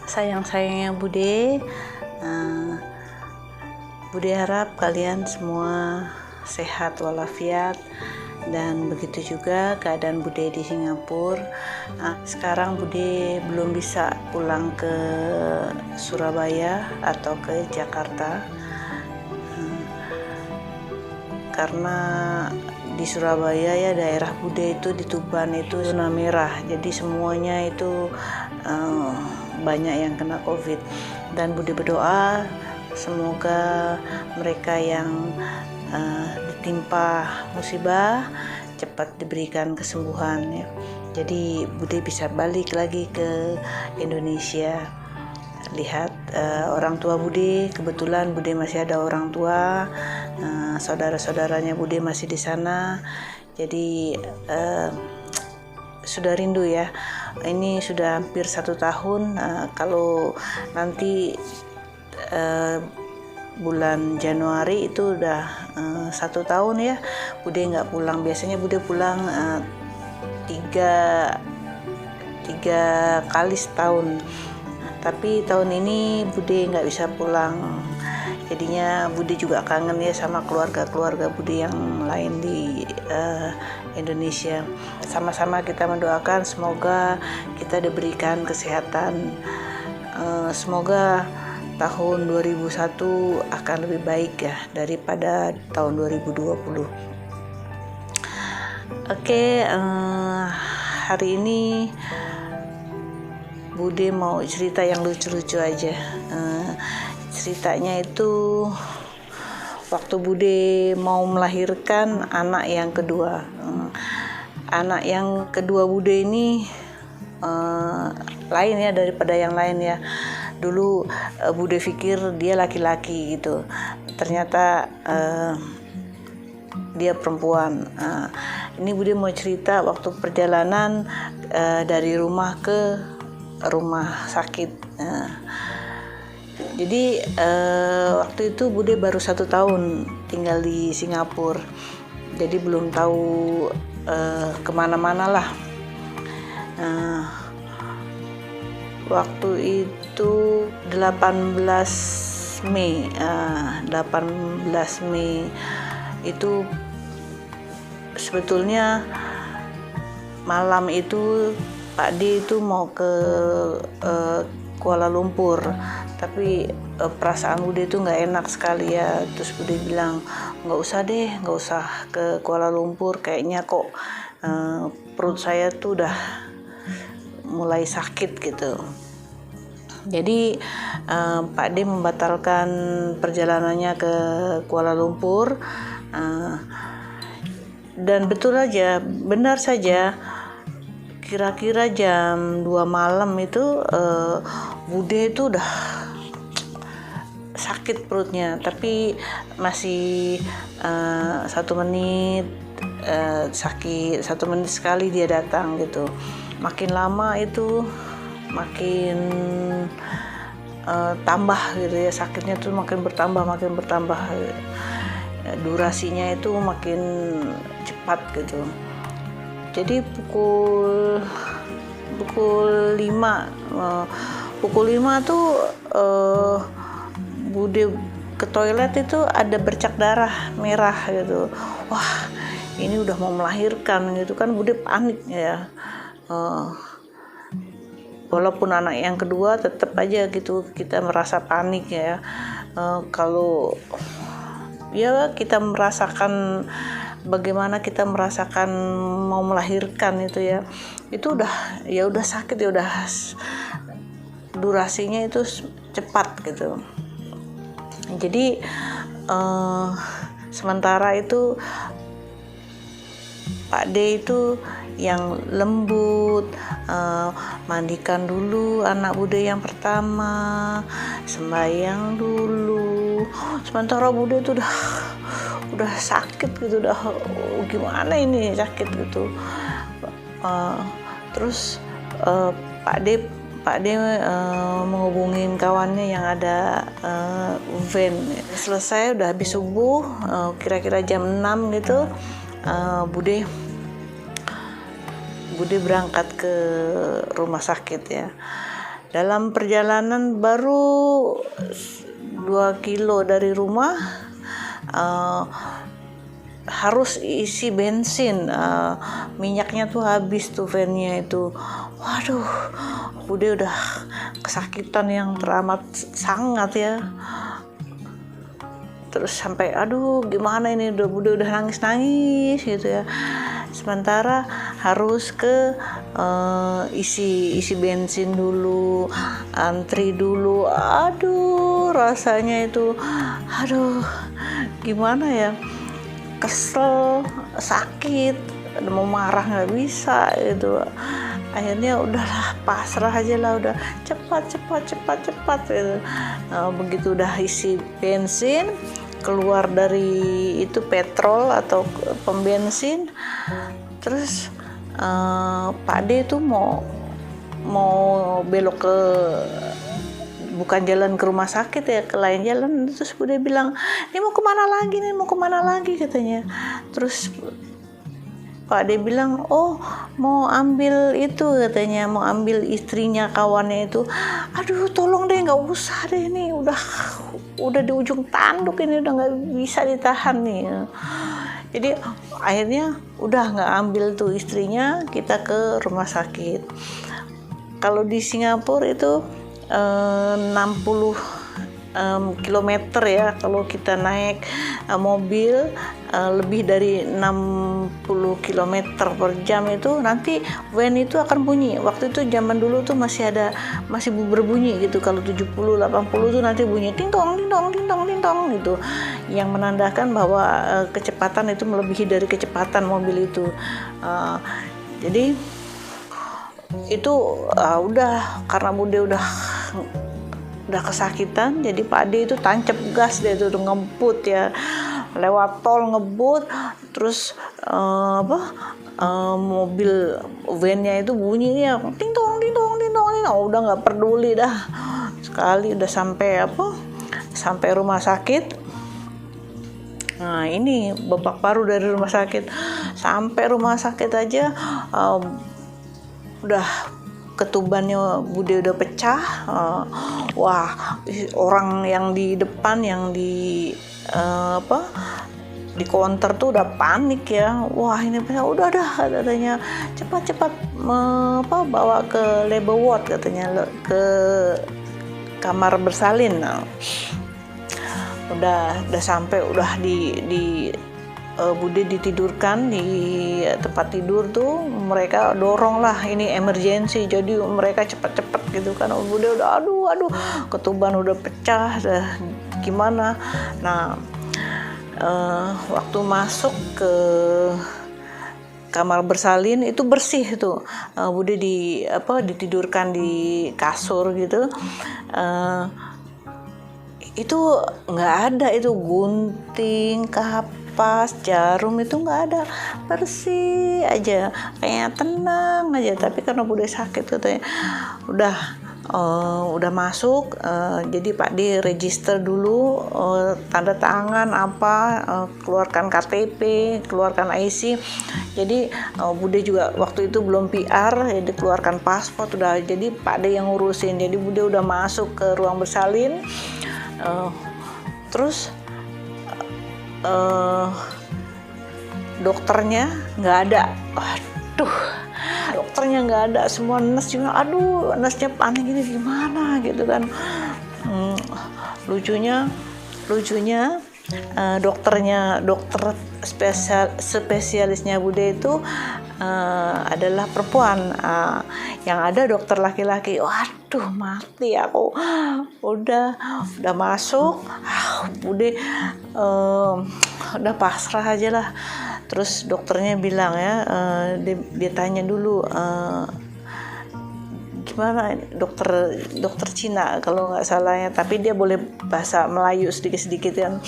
sayang-sayangnya Bude. Bude harap kalian semua sehat walafiat, dan begitu juga keadaan Bude di Singapura. Sekarang Bude belum bisa pulang ke Surabaya atau ke Jakarta karena di Surabaya ya, daerah Bude itu di Tuban itu zona merah, jadi semuanya itu banyak yang kena COVID. Dan Bude berdoa semoga mereka yang ditimpa musibah cepat diberikan kesembuhan ya. Jadi Bude bisa balik lagi ke Indonesia. Lihat orang tua Bude, kebetulan Bude masih ada orang tua, saudara-saudaranya Bude masih di sana. Jadi sudah rindu ya. Ini sudah hampir 1 tahun. Kalau nanti bulan Januari itu udah 1 tahun ya Bude nggak pulang. Biasanya Bude pulang 3 kali setahun, tapi tahun ini Bude nggak bisa pulang. Jadinya Bude juga kangen ya sama keluarga Bude yang lain di Indonesia. Sama-sama kita mendoakan semoga kita diberikan kesehatan. Semoga tahun 2001 akan lebih baik ya daripada tahun 2020. Oke, hari ini Bude mau cerita yang lucu-lucu aja. Ceritanya itu waktu Bude mau melahirkan anak yang kedua. Anak yang kedua Bude ini lain ya daripada yang lain ya. Dulu Bude pikir dia laki-laki gitu, ternyata dia perempuan. Ini Bude mau cerita waktu perjalanan dari rumah ke rumah sakit. Jadi waktu itu Bude baru 1 tahun tinggal di Singapura, jadi belum tahu kemana-mana lah. Waktu itu 18 Mei itu sebetulnya malam itu Pak D itu mau ke Kuala Lumpur, tapi perasaan Bude itu nggak enak sekali ya. Terus Bude bilang nggak usah ke Kuala Lumpur, kayaknya kok perut saya tuh udah mulai sakit gitu. Jadi Pak D membatalkan perjalanannya ke Kuala Lumpur, dan benar saja kira-kira jam 2 malam itu Bude itu udah sakit perutnya, tapi masih 1 menit sakit, 1 menit sekali dia datang gitu. Makin lama itu makin tambah gitu ya, sakitnya tuh makin bertambah. Durasinya itu makin cepat gitu. Jadi pukul 5 tuh Bude ke toilet itu ada bercak darah merah gitu. Wah, ini udah mau melahirkan gitu kan. Bude panik ya. Walaupun anak yang kedua tetap aja gitu kita merasa panik ya. Kalau ya kita merasakan bagaimana kita merasakan mau melahirkan itu ya, itu udah sakit ya, udah durasinya itu cepat gitu. Jadi sementara itu Pak D itu yang lembut, mandikan dulu anak Bude yang pertama, sembahyang dulu. Sementara Bude itu udah sakit gitu, gimana ini sakit gitu. Terus Pak D menghubungin kawannya yang ada van. Selesai udah habis subuh, kira-kira jam 6 gitu, Bude berangkat ke rumah sakit ya. Dalam perjalanan baru 2 kilo dari rumah, harus isi bensin, minyaknya tuh habis tuh vannya itu. Waduh, Bude udah kesakitan yang teramat sangat ya. Terus sampai aduh gimana ini, Bude udah nangis gitu ya. Sementara harus ke isi bensin dulu, antri dulu. Aduh rasanya itu, aduh gimana ya, kesel, sakit, mau marah nggak bisa gitu. Akhirnya udahlah, pasrah aja lah, udah cepat gitu. Begitu udah isi bensin, keluar dari itu petrol atau pom bensin, terus Pak D itu mau belok ke, bukan jalan ke rumah sakit ya, ke lain jalan. Terus Bude bilang, ini mau kemana lagi katanya. Terus Pak D bilang, oh mau ambil itu katanya, mau ambil istrinya kawannya itu. Aduh tolong deh, nggak usah deh, ini udah di ujung tanduk ini, udah nggak bisa ditahan nih. Jadi akhirnya udah nggak ambil tuh istrinya, kita ke rumah sakit. Kalau di Singapura itu 60 kilometer ya, kalau kita naik mobil lebih dari 60 km per jam itu nanti van itu akan bunyi. Waktu itu zaman dulu tuh masih berbunyi gitu. Kalau 70 80 tuh nanti bunyi ting tong gitu, yang menandakan bahwa kecepatan itu melebihi dari kecepatan mobil itu. Jadi itu udah, karena Bude udah kesakitan, jadi Pak D itu tancap gas, dia itu ngebut ya, lewat tol ngebut, terus mobil vannya itu bunyinya ting tong, udah nggak peduli dah. Sekali udah sampai rumah sakit. Nah ini babak baru dari rumah sakit. Sampai rumah sakit aja udah ketubannya Bude udah pecah. Wah, orang yang di depan, yang di di counter tuh udah panik ya. Wah ini udah katanya, cepat bawa ke labor ward katanya, ke kamar bersalin. Nah, udah sampai, udah di Bude ditidurkan di tempat tidur tuh. Mereka dorong lah, ini emergency, jadi mereka cepet gitu kan. Bude udah aduh ketuban udah pecah, udah gimana. Nah waktu masuk ke kamar bersalin itu bersih tuh, Bude ditidurkan di kasur gitu. Itu nggak ada itu gunting, kapas, jarum, itu nggak ada, bersih aja, kayak tenang aja. Tapi karena Bude sakit katanya, udah masuk, jadi Pak D register dulu, tanda tangan keluarkan KTP, keluarkan IC. Jadi Bude juga waktu itu belum PR, jadi keluarkan paspor udah, jadi Pak D yang ngurusin. Jadi Bude udah masuk ke ruang bersalin. Terus dokternya nggak ada. Waduh, dokternya nggak ada, semua nurse juga, nurse-nya panik, gini gimana gitu kan. Lucunya dokter spesialisnya Bude itu adalah perempuan. Yang ada dokter laki-laki. Waduh, mati aku. Udah masuk, Bude udah pasrah aja lah. Terus dokternya bilang ya, dia tanya dulu, gimana, dokter Cina kalau nggak salahnya, tapi dia boleh bahasa Melayu sedikit kan.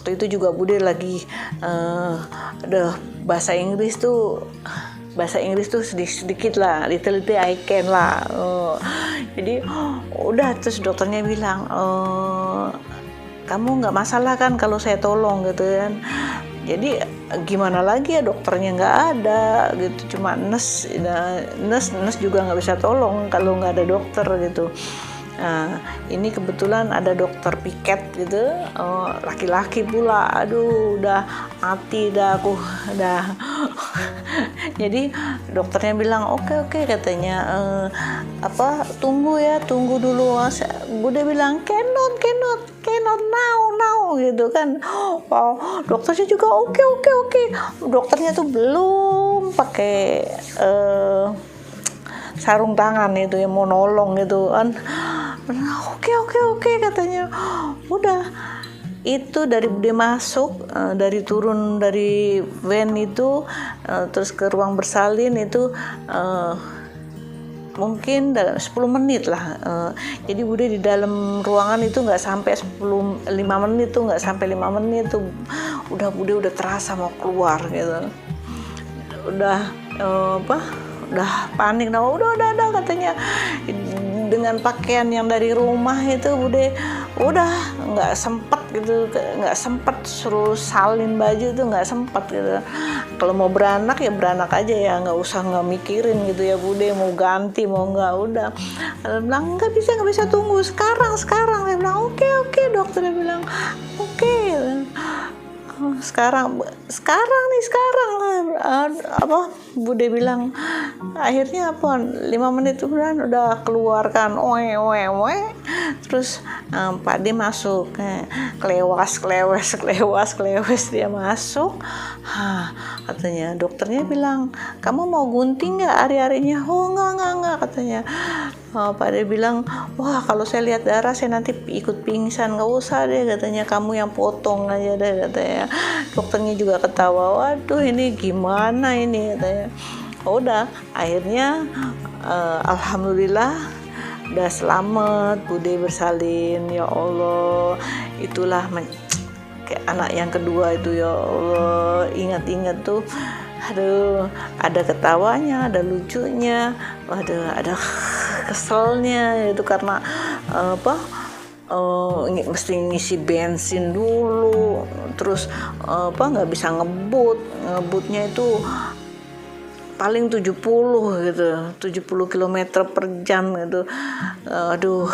Waktu itu juga Bude lagi ada bahasa Inggris tuh sedikit lah, little I can lah. Jadi udah, terus dokternya bilang, kamu nggak masalah kan kalau saya tolong gitu kan. Jadi gimana lagi ya, dokternya nggak ada gitu, cuma nurse juga nggak bisa tolong kalau nggak ada dokter gitu. Nah, ini kebetulan ada dokter piket gitu, laki-laki pula. Aduh, udah mati dah aku, udah. Jadi dokternya bilang oke, katanya, tunggu dulu. Bude bilang cannot now gitu kan. Wow, dokternya juga oke. Dokternya tuh belum pakai sarung tangan itu yang mau nolong gitu kan. Oke katanya. Udah, itu dari dia masuk, dari turun dari van itu, terus ke ruang bersalin itu mungkin dalam 10 menit lah. Jadi Bude di dalam ruangan itu nggak sampai 5 menit tuh, nggak sampai 5 menit tuh Bude udah terasa mau keluar gitu. Udah udah panik, udah katanya. Dengan pakaian yang dari rumah itu Bude udah nggak sempet suruh salin baju itu, nggak sempet gitu. Kalau mau beranak ya beranak aja ya, nggak mikirin gitu ya Bude mau ganti mau nggak. Udah bilang nggak bisa tunggu, sekarang. Saya bilang oke, dokternya bilang oke. Sekarang Bude bilang. Akhirnya 5 menit kemudian udah keluarkan terus Pak D masuk, kelewas dia masuk. Katanya dokternya bilang, kamu mau gunting nggak hari-harinya? Nggak katanya. Pak D bilang, wah kalau saya lihat darah saya nanti ikut pingsan, nggak usah deh katanya, kamu yang potong aja deh katanya. Dokternya juga ketawa, waduh ini gimana ini katanya. Udah, akhirnya alhamdulillah udah selamat Bude bersalin. Ya Allah, itulah kayak anak yang kedua itu. Ya Allah, ingat tuh, aduh, ada ketawanya, ada lucunya, ada keselnya itu karena mesti ngisi bensin dulu, terus nggak bisa ngebutnya itu paling 70 km per jam gitu. Aduh,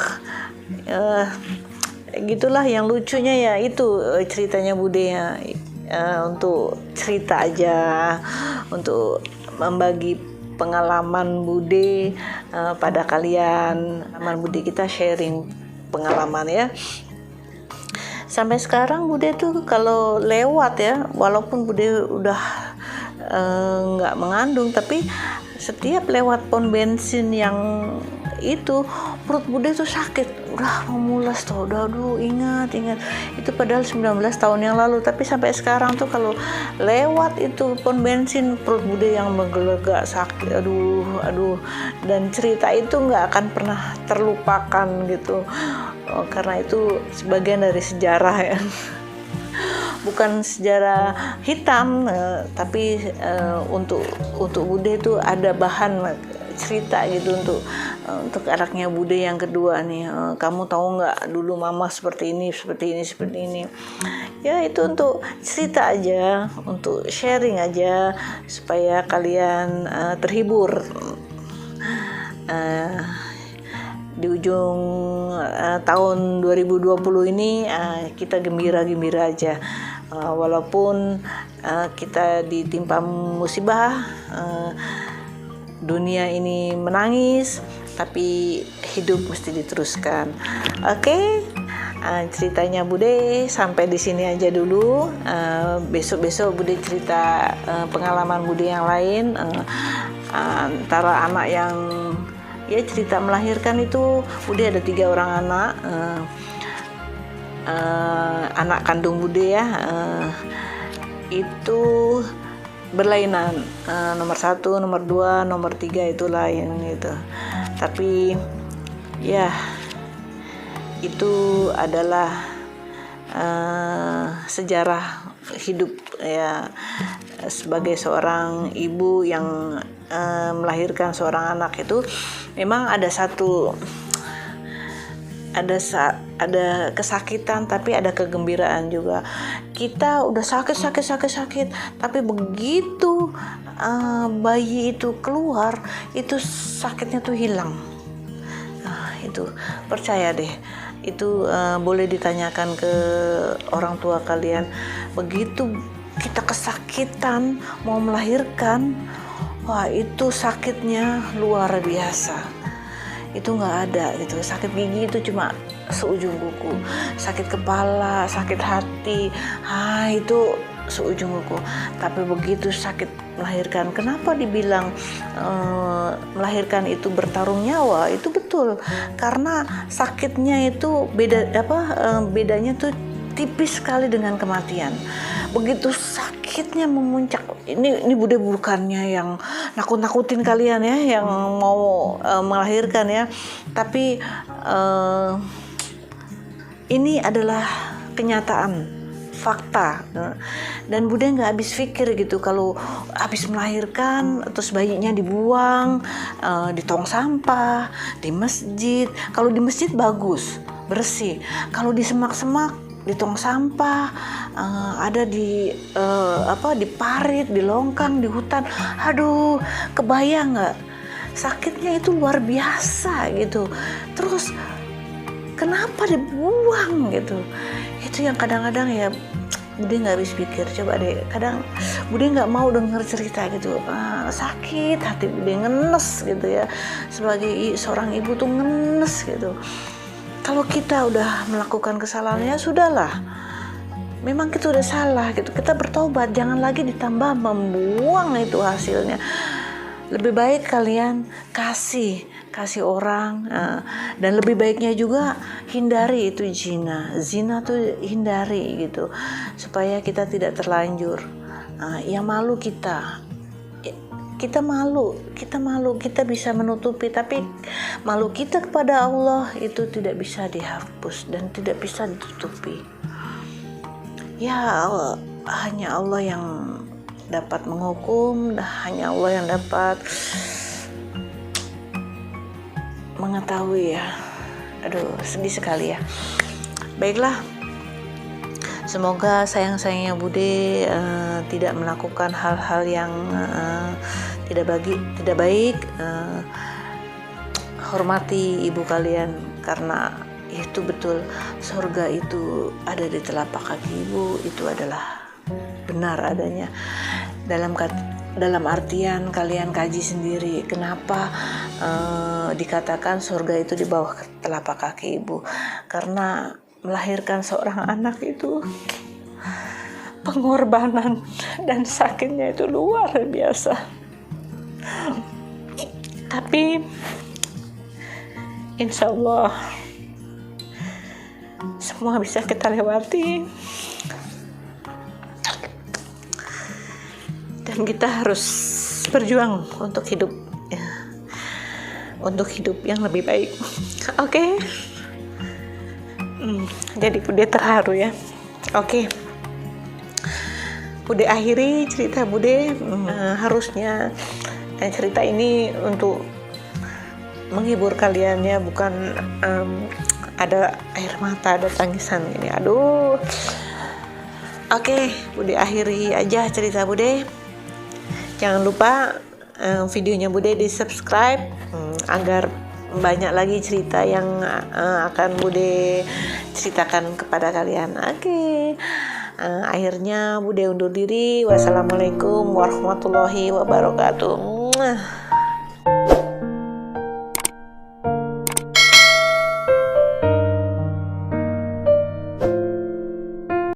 gitulah. Yang lucunya ya itu ceritanya Bude ya, untuk cerita aja, untuk membagi pengalaman Bude pada kalian. Bude kita sharing pengalaman ya. Sampai sekarang Bude tuh kalau lewat ya, walaupun Bude udah nggak mengandung, tapi setiap lewat pom bensin yang itu perut Bude tuh sakit, udah mau mulas tuh, aduh ingat itu padahal 19 tahun yang lalu, tapi sampai sekarang tuh kalau lewat itu pom bensin perut Bude yang menggelegak sakit, aduh, dan cerita itu nggak akan pernah terlupakan gitu, karena itu sebagian dari sejarah ya. Bukan sejarah hitam, tapi untuk Bude itu ada bahan cerita gitu untuk anaknya Bude yang kedua nih. Kamu tahu nggak dulu mama seperti ini. Ya itu untuk cerita aja, untuk sharing aja supaya kalian terhibur. Di ujung tahun 2020 ini kita gembira aja, walaupun kita ditimpa musibah, dunia ini menangis, tapi hidup mesti diteruskan. Oke, ceritanya Bude sampai di sini aja dulu. Besok Bude cerita pengalaman Bude yang lain, antara anak yang ya cerita melahirkan itu. Bude ada 3 orang anak, anak kandung Bude ya, itu berlainan, nomor 1, nomor 2, nomor 3 itu lain gitu. Tapi ya itu adalah sejarah hidup ya, sebagai seorang ibu yang melahirkan seorang anak itu memang ada satu ada kesakitan tapi ada kegembiraan juga. Kita udah sakit, tapi begitu bayi itu keluar, itu sakitnya tuh hilang. Nah, itu percaya deh, itu boleh ditanyakan ke orang tua kalian. Begitu kita kesakitan mau melahirkan, wah itu sakitnya luar biasa. Itu nggak ada gitu. Sakit gigi itu cuma seujung kuku, sakit kepala, sakit hati, itu seujung kuku. Tapi begitu sakit melahirkan, kenapa dibilang melahirkan itu bertarung nyawa? Itu betul, karena sakitnya itu bedanya tuh tipis sekali dengan kematian. Begitu sakitnya memuncak, ini Bude bukannya yang nakut-nakutin kalian ya, yang mau melahirkan ya, tapi ini adalah kenyataan, fakta. Dan Bude nggak habis pikir gitu, kalau habis melahirkan terus bayinya dibuang di tong sampah, di masjid. Kalau di masjid bagus, bersih. Kalau di semak-semak, di tong sampah, ada di parit, di longkang, di hutan. Aduh, kebayang nggak? Sakitnya itu luar biasa gitu. Terus kenapa dibuang gitu? Itu yang kadang-kadang ya Bude nggak habis pikir. Coba deh, kadang Bude nggak mau denger cerita gitu, sakit hati Bude, ngenes gitu ya. Sebagai seorang ibu tuh ngenes gitu. Kalau kita udah melakukan kesalahan, ya sudahlah, memang kita udah salah gitu, kita bertobat, jangan lagi ditambah membuang itu hasilnya. Lebih baik kalian kasih orang, dan lebih baiknya juga hindari itu zina tuh hindari gitu, supaya kita tidak terlanjur. Yang malu kita malu, kita bisa menutupi, tapi malu kita kepada Allah itu tidak bisa dihapus dan tidak bisa ditutupi. Ya hanya Allah yang dapat menghukum, hanya Allah yang dapat mengetahui ya. Aduh, sedih sekali ya. Baiklah, semoga sayang-sayangnya Bude tidak melakukan hal-hal yang tidak baik. Hormati ibu kalian, karena itu betul, surga itu ada di telapak kaki ibu. Itu adalah benar adanya. Dalam artian kalian kaji sendiri kenapa dikatakan surga itu di bawah telapak kaki ibu. Karena melahirkan seorang anak itu pengorbanan dan sakitnya itu luar biasa. Tapi insya Allah semua bisa kita lewati, dan kita harus berjuang untuk hidup ya, untuk hidup yang lebih baik. Oke. Jadi Bude terharu ya. Oke. Bude akhiri cerita Bude. Harusnya cerita ini untuk menghibur kalian ya, bukan ada air mata, ada tangisan ini. Aduh. Oke, Bude akhiri aja cerita Bude. Jangan lupa videonya Bude di subscribe agar banyak lagi cerita yang akan Bude ceritakan kepada kalian. Oke. Akhirnya Bude undur diri. Wassalamualaikum warahmatullahi wabarakatuh.